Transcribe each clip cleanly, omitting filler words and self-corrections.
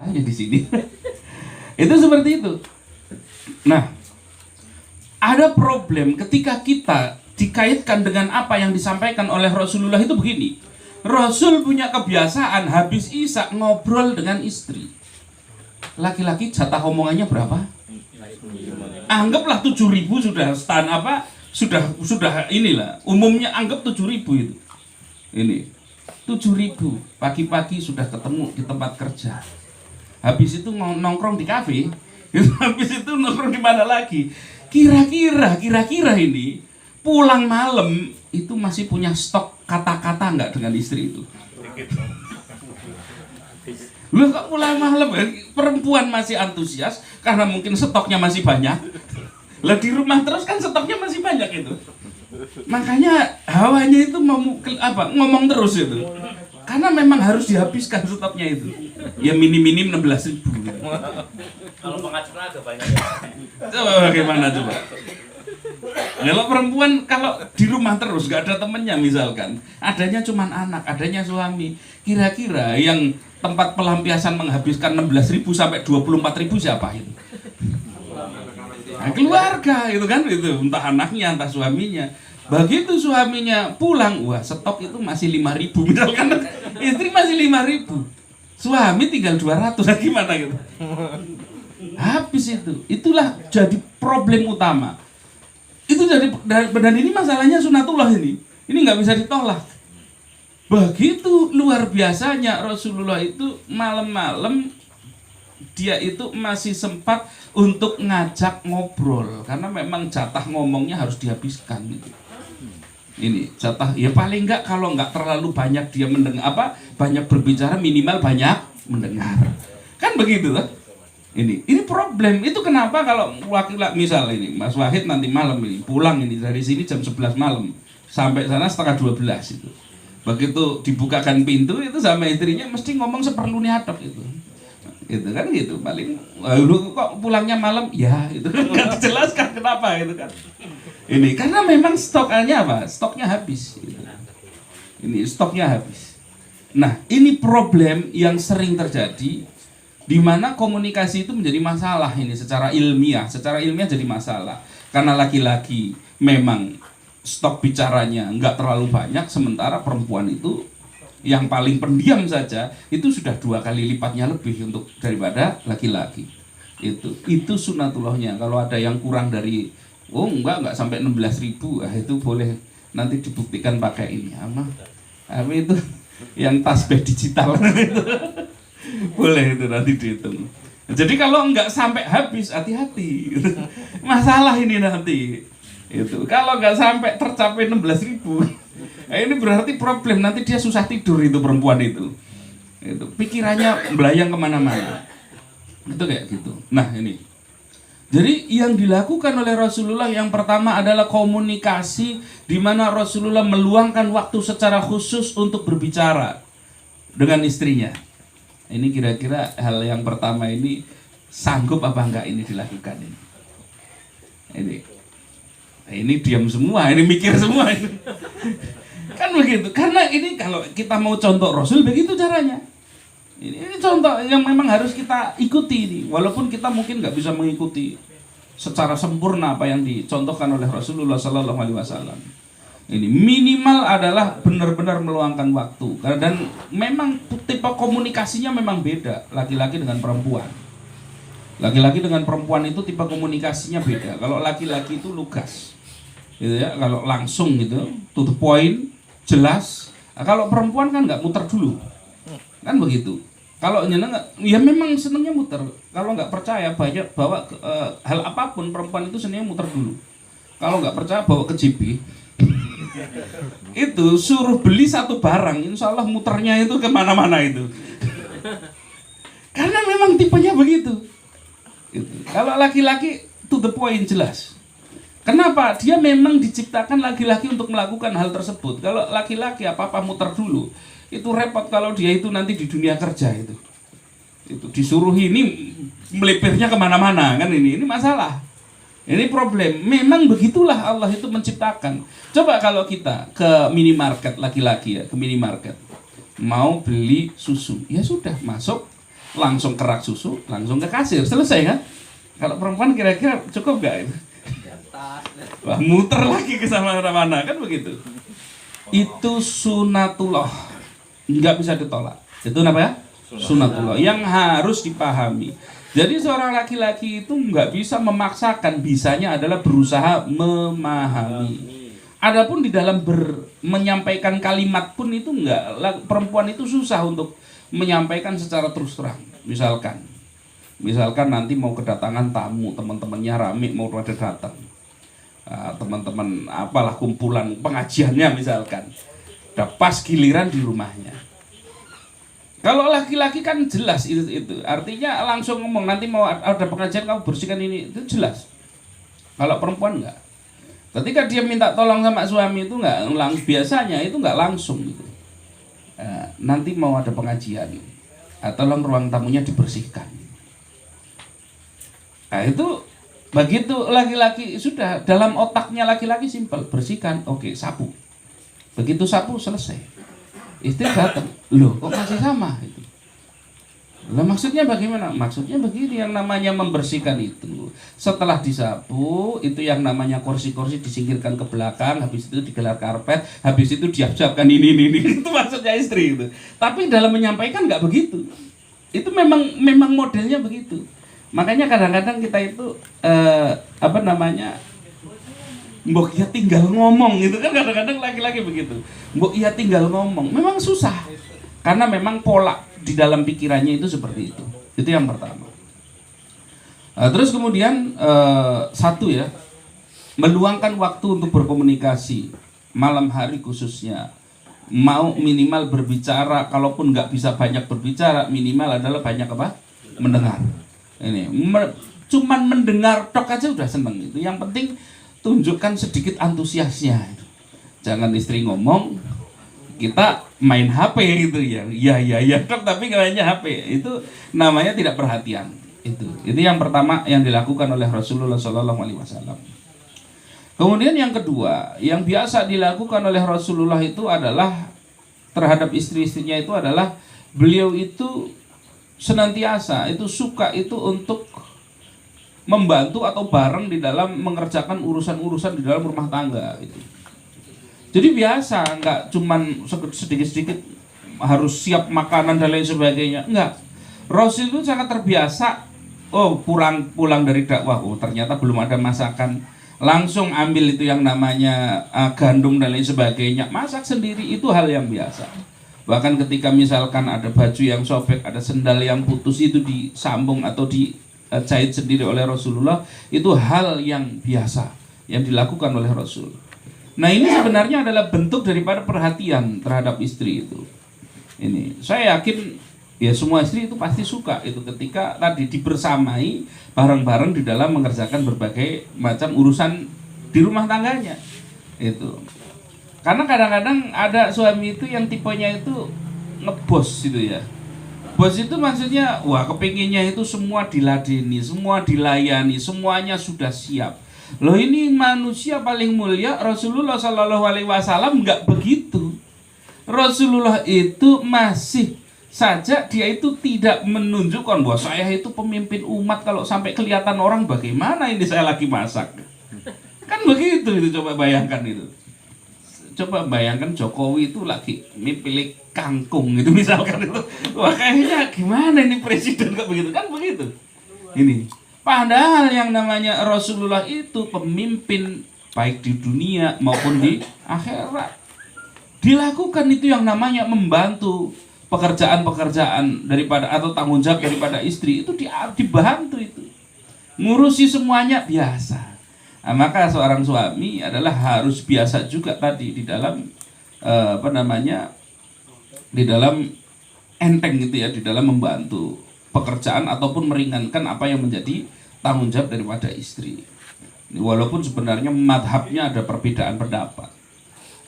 Hanya di sini. Itu seperti itu. Nah, ada problem ketika kita dikaitkan dengan apa yang disampaikan oleh Rasulullah itu begini. Rasul punya kebiasaan habis isya ngobrol dengan istri. Laki-laki jatah omongannya berapa? Anggaplah 7.000 sudah stand apa? Sudah inilah. Umumnya anggap 7.000 itu. Ini 7.000 pagi-pagi sudah ketemu di tempat kerja. Habis itu nongkrong di kafe. Habis itu nongkrong di mana lagi? Kira-kira ini pulang malam itu masih punya stok kata-kata nggak dengan istri itu? Lu kok pulang malam? Perempuan masih antusias karena mungkin stoknya masih banyak. Lah di rumah terus kan stoknya masih banyak itu. Makanya hawanya itu ngomong terus itu. Karena memang harus dihabiskan stoknya itu. Ya minim-minim 16.000. Kalau pengacara ada banyak ya. Coba bagaimana coba? Kalau perempuan kalau di rumah terus gak ada temennya misalkan, adanya cuman anak, adanya suami, kira-kira yang tempat pelampiasan menghabiskan 16.000 sampai 24.000 siapa itu? Nah, keluarga itu kan itu, entah anaknya, entah suaminya. Begitu suaminya pulang, wah stok itu masih 5.000 misalkan, istri masih 5.000, suami tinggal 200, gimana gitu? Habis itu, itulah jadi problem utama. Itu jadi, dan ini masalahnya sunatullah ini nggak bisa ditolak. Begitu luar biasanya Rasulullah itu malam-malam dia itu masih sempat untuk ngajak ngobrol karena memang jatah ngomongnya harus dihabiskan gitu. Ini jatah ya paling enggak kalau enggak terlalu banyak dia mendengar banyak berbicara minimal banyak mendengar. Kan begitu kan? Ini problem. Itu kenapa kalau misal ini Mas Wahid nanti malam ini pulang ini dari sini jam 11 malam sampai sana setengah 12 itu. Begitu dibukakan pintu itu sama istrinya mesti ngomong seperlunya hadap itu. Gitu kan gitu. Paling lu kok pulangnya malam? Ya, itu kan enggak dijelaskan kenapa gitu kan. Ini karena memang stoknya stoknya habis gitu. Ini stoknya habis. Nah, ini problem yang sering terjadi di mana komunikasi itu menjadi masalah ini secara ilmiah jadi masalah karena laki-laki memang stok bicaranya nggak terlalu banyak sementara perempuan itu yang paling pendiam saja itu sudah 2 kali lipatnya lebih untuk daripada laki-laki. Itu sunatullahnya. Kalau ada yang kurang dari enggak sampai 16.000, itu boleh nanti dibuktikan pakai ini apa itu yang tasbih digital itu. Boleh itu nanti dihitung. Jadi kalau enggak sampai habis hati-hati. Masalah ini nanti. Itu kalau enggak sampai tercapai 16.000, ini berarti problem nanti dia susah tidur itu perempuan itu. Itu pikirannya belayang kemana-mana. Itu kayak gitu. Nah ini. Jadi yang dilakukan oleh Rasulullah yang pertama adalah komunikasi di mana Rasulullah meluangkan waktu secara khusus untuk berbicara dengan istrinya. Ini kira-kira hal yang pertama ini sanggup apa enggak ini dilakukan ini. Ini diam semua, ini mikir semua ini. Kan begitu. Karena ini kalau kita mau contoh Rasul begitu caranya. Ini contoh yang memang harus kita ikuti ini. Walaupun kita mungkin nggak bisa mengikuti secara sempurna apa yang dicontohkan oleh Rasulullah Sallallahu Alaihi Wasallam. Ini minimal adalah benar-benar meluangkan waktu. Dan memang tipe komunikasinya memang beda laki-laki dengan perempuan. Laki-laki dengan perempuan itu tipe komunikasinya beda. Kalau laki-laki itu lugas, gitu ya. Kalau langsung gitu, to the point, jelas. Nah, kalau perempuan kan nggak muter dulu, kan begitu. Kalau nyeneng, ya memang senengnya muter. Kalau nggak percaya bawa hal apapun perempuan itu senengnya muter dulu. Kalau nggak percaya bawa ke JP. Itu suruh beli satu barang, insya Allah muternya itu kemana-mana itu. Karena memang tipenya begitu. Kalau laki-laki to the point jelas. Kenapa? Dia memang diciptakan laki-laki untuk melakukan hal tersebut. Kalau laki-laki apa-apa muter dulu, itu repot kalau dia itu nanti di dunia kerja itu disuruh ini melipirnya kemana-mana kan ini masalah. Ini problem. Memang begitulah Allah itu menciptakan. Coba kalau kita ke minimarket laki-laki ya, ke minimarket mau beli susu, ya sudah masuk langsung kerak susu, langsung ke kasir, selesai kan? Kalau perempuan kira-kira cukup gak itu? Wah, muter lagi ke mana kan begitu. Itu sunatullah, nggak bisa ditolak. Itu apa ya? Sunatullah yang harus dipahami. Jadi seorang laki-laki itu nggak bisa memaksakan, bisanya adalah berusaha memahami. Adapun di dalam menyampaikan kalimat pun itu nggak, perempuan itu susah untuk menyampaikan secara terus terang. Misalkan nanti mau kedatangan tamu, teman-temannya rame mau pada datang. Teman-teman apalah kumpulan pengajiannya misalkan, udah pas giliran di rumahnya. Kalau laki-laki kan jelas itu artinya langsung ngomong, nanti mau ada pengajian kamu bersihkan ini, itu jelas. Kalau perempuan enggak, ketika dia minta tolong sama suami itu enggak, biasanya itu enggak langsung gitu. Nanti mau ada pengajian, tolong ruang tamunya dibersihkan. Nah itu begitu laki-laki sudah dalam otaknya laki-laki simpel, bersihkan, oke, sapu. Begitu sapu selesai. Istri datang, loh kok masih sama itu. Lah maksudnya bagaimana? Maksudnya begini, yang namanya membersihkan itu setelah disapu itu yang namanya kursi-kursi disingkirkan ke belakang, habis itu digelar karpet, habis itu diap-siapkan ini itu maksudnya istri itu. Tapi dalam menyampaikan nggak begitu. Itu memang modelnya begitu. Makanya kadang-kadang kita itu mbok ya tinggal ngomong gitu kan, kadang-kadang laki-laki begitu. Mbok ya tinggal ngomong. Memang susah. Karena memang pola di dalam pikirannya itu seperti itu. Itu yang pertama. Terus kemudian satu ya, meluangkan waktu untuk berkomunikasi malam hari khususnya. Mau minimal berbicara, kalaupun nggak bisa banyak berbicara, minimal adalah banyak apa? Mendengar. Ini cuman mendengar tok aja udah seneng itu. Yang penting tunjukkan sedikit antusiasnya. Jangan istri ngomong, kita main HP gitu ya. Ya tok tapi kayaknya HP. Itu namanya tidak perhatian. Itu yang pertama yang dilakukan oleh Rasulullah SAW. Kemudian yang kedua, yang biasa dilakukan oleh Rasulullah itu adalah terhadap istri-istrinya itu adalah beliau itu senantiasa itu suka itu untuk membantu atau bareng di dalam mengerjakan urusan-urusan di dalam rumah tangga gitu. Jadi biasa, nggak cuman sedikit-sedikit harus siap makanan dan lain sebagainya, enggak. Rasul itu sangat terbiasa. Pulang dari dakwah, ternyata belum ada masakan, langsung ambil itu yang namanya gandum dan lain sebagainya, masak sendiri, itu hal yang biasa. Bahkan ketika misalkan ada baju yang sobek, ada sendal yang putus, itu disambung atau dijahit sendiri oleh Rasulullah, itu hal yang biasa yang dilakukan oleh Rasul. Nah ini sebenarnya adalah bentuk daripada perhatian terhadap istri itu. Ini saya yakin ya semua istri itu pasti suka itu ketika tadi dibersamai bareng-bareng di dalam mengerjakan berbagai macam urusan di rumah tangganya itu. Karena kadang-kadang ada suami itu yang tipenya itu ngebos gitu ya. Bos itu maksudnya wah kepinginnya itu semua diladeni, semua dilayani, semuanya sudah siap. Loh ini manusia paling mulia Rasulullah SAW nggak begitu. Rasulullah itu masih saja dia itu tidak menunjukkan bahwa saya itu pemimpin umat, kalau sampai kelihatan orang bagaimana ini saya lagi masak. Kan begitu itu, coba bayangkan itu. Coba bayangkan Jokowi itu lagi pilih kangkung gitu misalkan itu. Wah kayaknya gimana ini presiden kok begitu, kan begitu. Ini padahal yang namanya Rasulullah itu pemimpin baik di dunia maupun di akhirat. Dilakukan itu yang namanya membantu pekerjaan-pekerjaan daripada atau tanggung jawab daripada istri itu dibantu itu. Ngurusi semuanya biasa. Nah, maka seorang suami adalah harus biasa juga tadi di dalam di dalam enteng gitu ya, di dalam membantu pekerjaan ataupun meringankan apa yang menjadi tanggung jawab daripada istri. Walaupun sebenarnya madhabnya ada perbedaan pendapat.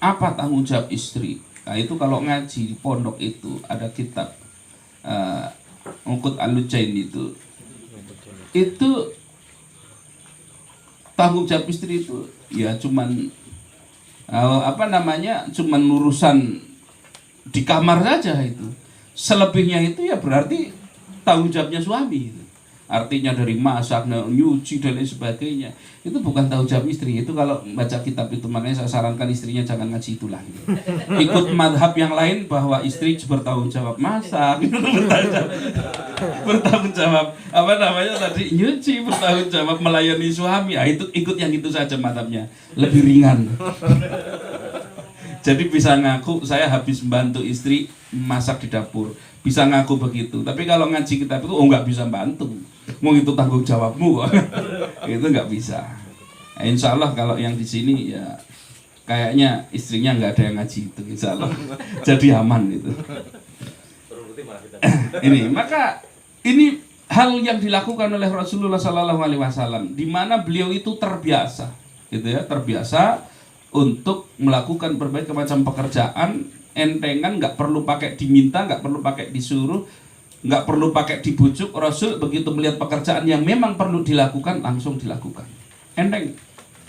Apa tanggung jawab istri? Nah itu kalau ngaji di pondok itu ada kitab Uqud Al-Lujain itu tanggung jawab istri itu ya cuman cuman urusan di kamar saja itu. Selebihnya itu ya berarti tanggung jawabnya suami. Artinya dari masak, nyuci dan lain sebagainya itu bukan tanggung jawab istri. Itu kalau baca kitab itu, makanya saya sarankan istrinya jangan ngaji itulah gitu. Ikut madhab yang lain bahwa istri bertanggung jawab masak, itu bertanggung jawab apa namanya tadi, nyuci, bertanggung jawab melayani suami. Itu ikut yang itu saja madhabnya, lebih ringan. Jadi bisa ngaku saya habis membantu istri masak di dapur, bisa ngaku begitu. Tapi kalau ngaji kitab itu nggak bisa bantu. Mau itu tanggung jawabmu, itu nggak bisa. Nah, insya Allah kalau yang di sini ya kayaknya istrinya nggak ada yang ngaji itu, insya Allah. Jadi aman itu. Maka ini hal yang dilakukan oleh Rasulullah SAW, di mana beliau itu terbiasa, gitu ya, terbiasa untuk melakukan berbagai macam pekerjaan entengan, nggak perlu pakai diminta, nggak perlu pakai disuruh, nggak perlu pakai dibujuk. Rasul begitu melihat pekerjaan yang memang perlu dilakukan langsung dilakukan, enteng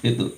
itu.